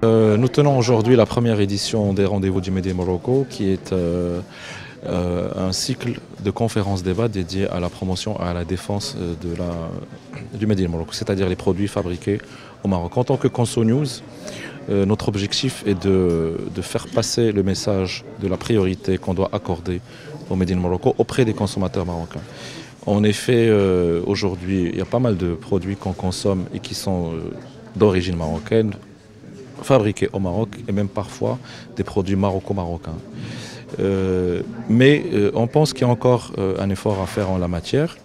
Nous tenons aujourd'hui la première édition des rendez-vous du Made in Morocco, qui est un cycle de conférences-débats dédié à la promotion et à la défense du Made in Morocco, c'est-à-dire les produits fabriqués au Maroc. En tant que Conso News, notre objectif est de faire passer le message de la priorité qu'on doit accorder au Made in Morocco auprès des consommateurs marocains. En effet, aujourd'hui, il y a pas mal de produits qu'on consomme et qui sont d'origine marocaine, fabriqués au Maroc et même parfois des produits maroco-marocains. Mais on pense qu'il y a encore un effort à faire en la matière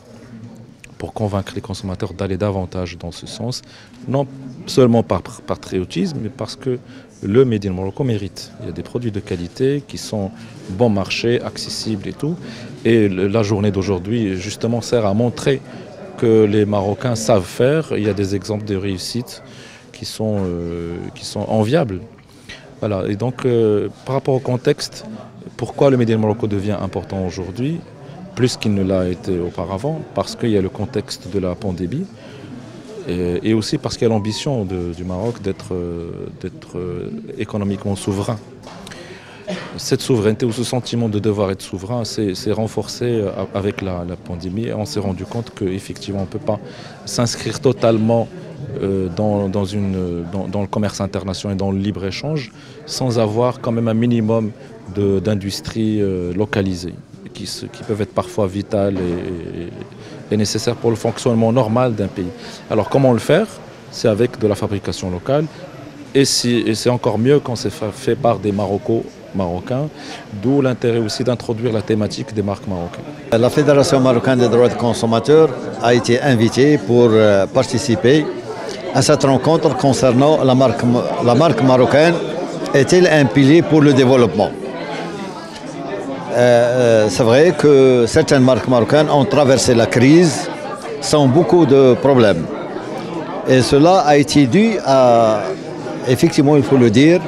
pour convaincre les consommateurs d'aller davantage dans ce sens, non seulement par patriotisme, mais parce que le Made in Morocco mérite. Il y a des produits de qualité qui sont bon marché, accessibles et tout. Et la journée d'aujourd'hui, justement, sert à montrer que les Marocains savent faire. Il y a des exemples de réussite qui sont enviables. Voilà. Et donc, par rapport au contexte, pourquoi le Made in Morocco devient important aujourd'hui, plus qu'il ne l'a été auparavant, parce qu'il y a le contexte de la pandémie, et aussi parce qu'il y a l'ambition du Maroc d'être économiquement souverain. Cette souveraineté ou ce sentiment de devoir être souverain s'est renforcé avec la pandémie, et on s'est rendu compte qu'effectivement on ne peut pas s'inscrire totalement dans le commerce international et dans le libre-échange sans avoir quand même un minimum d'industries localisées qui peuvent être parfois vitales et nécessaires pour le fonctionnement normal d'un pays. Alors comment le faire? C'est avec de la fabrication locale et c'est encore mieux quand c'est fait par des Marocains, d'où l'intérêt aussi d'introduire la thématique des marques marocaines. La Fédération marocaine des droits des consommateurs a été invitée pour participer à cette rencontre concernant la marque marocaine est-elle un pilier pour le développement? C'est vrai que certaines marques marocaines ont traversé la crise sans beaucoup de problèmes. Et cela a été dû à, effectivement il faut le dire,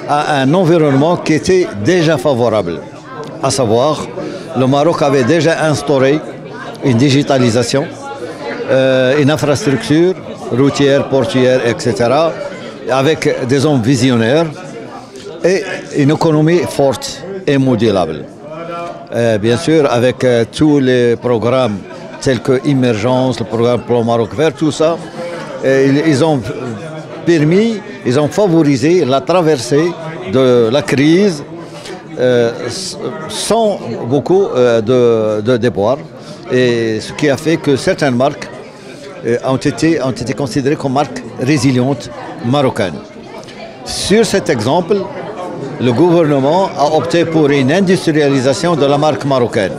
à un environnement qui était déjà favorable. À savoir, le Maroc avait déjà instauré une digitalisation, une infrastructure routière, portuaire, etc., avec des hommes visionnaires et une économie forte et modulable. Bien sûr, avec tous les programmes tels que Émergence, le programme Plan Maroc Vert, tout ça, ils ont favorisé la traversée de la crise sans beaucoup de déboires, et ce qui a fait que certaines marques ont été considérées comme marques résilientes marocaines. Sur cet exemple, le gouvernement a opté pour une industrialisation de la marque marocaine.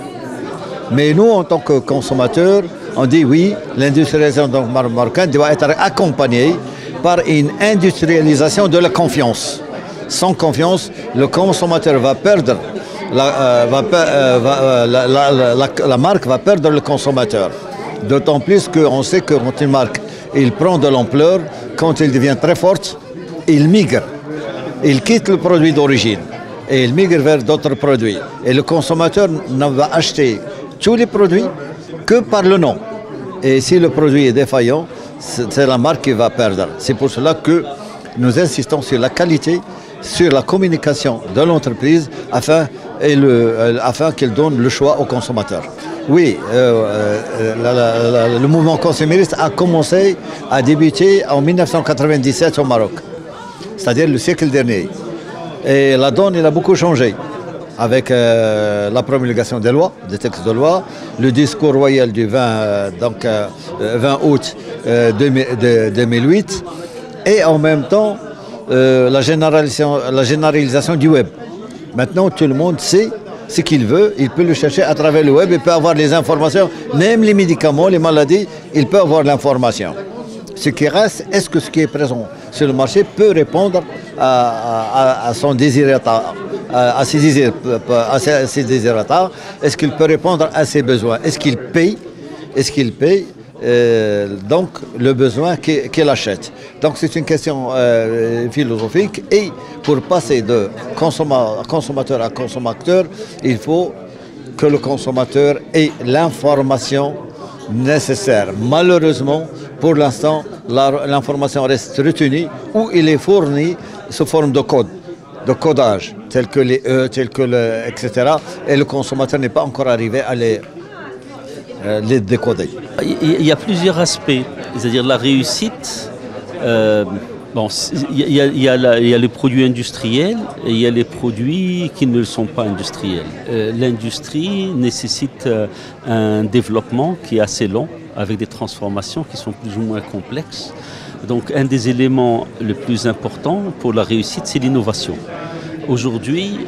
Mais nous, en tant que consommateurs, on dit oui, l'industrialisation de la marque marocaine doit être accompagnée par une industrialisation de la confiance. Sans confiance, le consommateur va perdre, la marque va perdre le consommateur. D'autant plus qu'on sait que quand une marque il prend de l'ampleur, quand il devient très forte, il migre. Il quitte le produit d'origine et il migre vers d'autres produits. Et le consommateur ne va acheter tous les produits que par le nom. Et si le produit est défaillant, c'est la marque qui va perdre. C'est pour cela que nous insistons sur la qualité, sur la communication de l'entreprise afin qu'elle donne le choix aux consommateurs. Oui, le mouvement consumériste a commencé à débuter en 1997 au Maroc, c'est-à-dire le siècle dernier. Et la donne, elle a beaucoup changé avec la promulgation des lois, des textes de loi, le discours royal du 20 août 2008 et en même temps la généralisation du web. Maintenant, tout le monde sait ce qu'il veut, il peut le chercher à travers le web, il peut avoir les informations, même les médicaments, les maladies, il peut avoir l'information. Ce qui reste, est-ce que ce qui est présent sur le marché peut répondre à son désirata, à ses désirata? Est-ce qu'il peut répondre à ses besoins? Est-ce qu'il paye? Donc le besoin qu'il achète. Donc c'est une question philosophique, et pour passer de consommateur à consommateur, il faut que le consommateur ait l'information nécessaire. Malheureusement, Pour l'instant, l'information reste retenue ou il est fourni sous forme de code, de codage, tels que les E, tels que etc. Et le consommateur n'est pas encore arrivé à les décoder. Il y a plusieurs aspects, c'est-à-dire la réussite. Il y a les produits industriels et il y a les produits qui ne sont pas industriels. L'industrie nécessite un développement qui est assez long, avec des transformations qui sont plus ou moins complexes. Donc un des éléments les plus importants pour la réussite, c'est l'innovation. Aujourd'hui,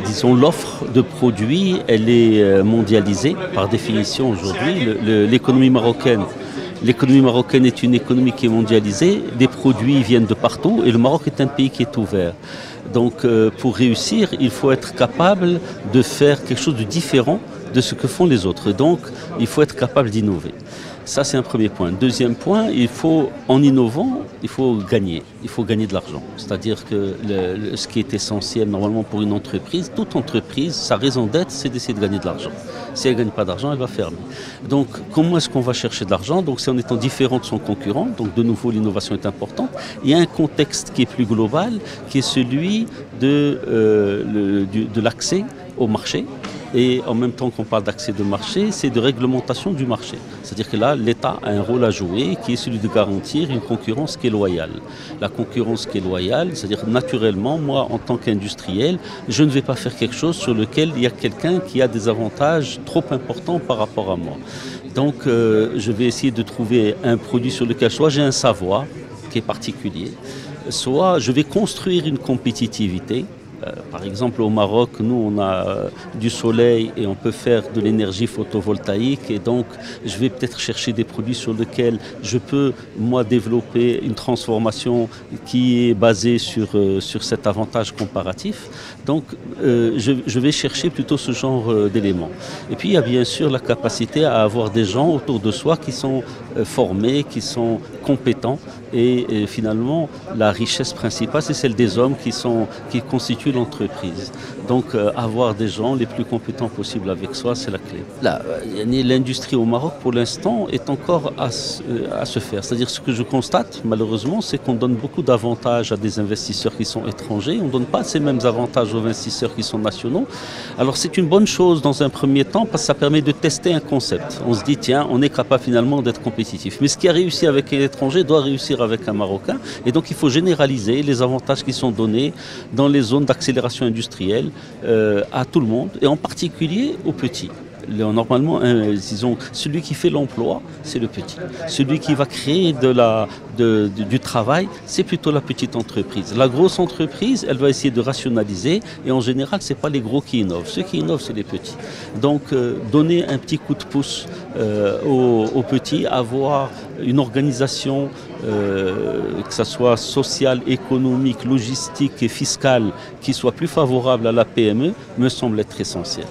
disons, l'offre de produits, elle est mondialisée par définition aujourd'hui. L'économie marocaine est une économie qui est mondialisée, des produits viennent de partout et le Maroc est un pays qui est ouvert. Donc pour réussir, il faut être capable de faire quelque chose de différent de ce que font les autres. Donc il faut être capable d'innover. Ça, c'est un premier point. Deuxième point, en innovant, il faut gagner de l'argent. C'est-à-dire que ce qui est essentiel normalement pour une entreprise, toute entreprise, sa raison d'être, c'est d'essayer de gagner de l'argent. Si elle ne gagne pas d'argent, elle va fermer. Donc, comment est-ce qu'on va chercher de l'argent? Donc, c'est en étant différent de son concurrent. Donc, de nouveau, l'innovation est importante. Il y a un contexte qui est plus global, qui est celui de l'accès au marché. Et en même temps qu'on parle d'accès de marché, c'est de réglementation du marché. C'est-à-dire que là, l'État a un rôle à jouer qui est celui de garantir une concurrence qui est loyale. La concurrence qui est loyale, c'est-à-dire naturellement, moi, en tant qu'industriel, je ne vais pas faire quelque chose sur lequel il y a quelqu'un qui a des avantages trop importants par rapport à moi. Donc, je vais essayer de trouver un produit sur lequel soit j'ai un savoir qui est particulier, soit je vais construire une compétitivité. Par exemple, au Maroc, nous, on a du soleil et on peut faire de l'énergie photovoltaïque. Et donc, je vais peut-être chercher des produits sur lesquels je peux, moi, développer une transformation qui est basée sur cet avantage comparatif. Donc, je vais chercher plutôt ce genre d'éléments. Et puis, il y a bien sûr la capacité à avoir des gens autour de soi qui sont formés, qui sont compétents. Et finalement, la richesse principale, c'est celle des hommes qui constituent l'entreprise. Donc, avoir des gens les plus compétents possibles avec soi, c'est la clé. L'industrie au Maroc, pour l'instant, est encore à se faire. C'est-à-dire, ce que je constate, malheureusement, c'est qu'on donne beaucoup d'avantages à des investisseurs qui sont étrangers. On ne donne pas ces mêmes avantages aux investisseurs qui sont nationaux. Alors, c'est une bonne chose dans un premier temps parce que ça permet de tester un concept. On se dit, tiens, on est capable finalement d'être compétitif. Mais ce qui a réussi avec un étranger doit réussir avec un Marocain. Et donc, il faut généraliser les avantages qui sont donnés dans les zones d'accélération industrielle à tout le monde, et en particulier aux petits. Normalement, disons, celui qui fait l'emploi, c'est le petit. Celui qui va créer du travail, c'est plutôt la petite entreprise. La grosse entreprise, elle va essayer de rationaliser, et en général, ce n'est pas les gros qui innovent. Ceux qui innovent, c'est les petits. Donc, donner un petit coup de pouce aux petits, avoir une organisation, que ce soit sociale, économique, logistique et fiscale, qui soit plus favorable à la PME, me semble être essentiel.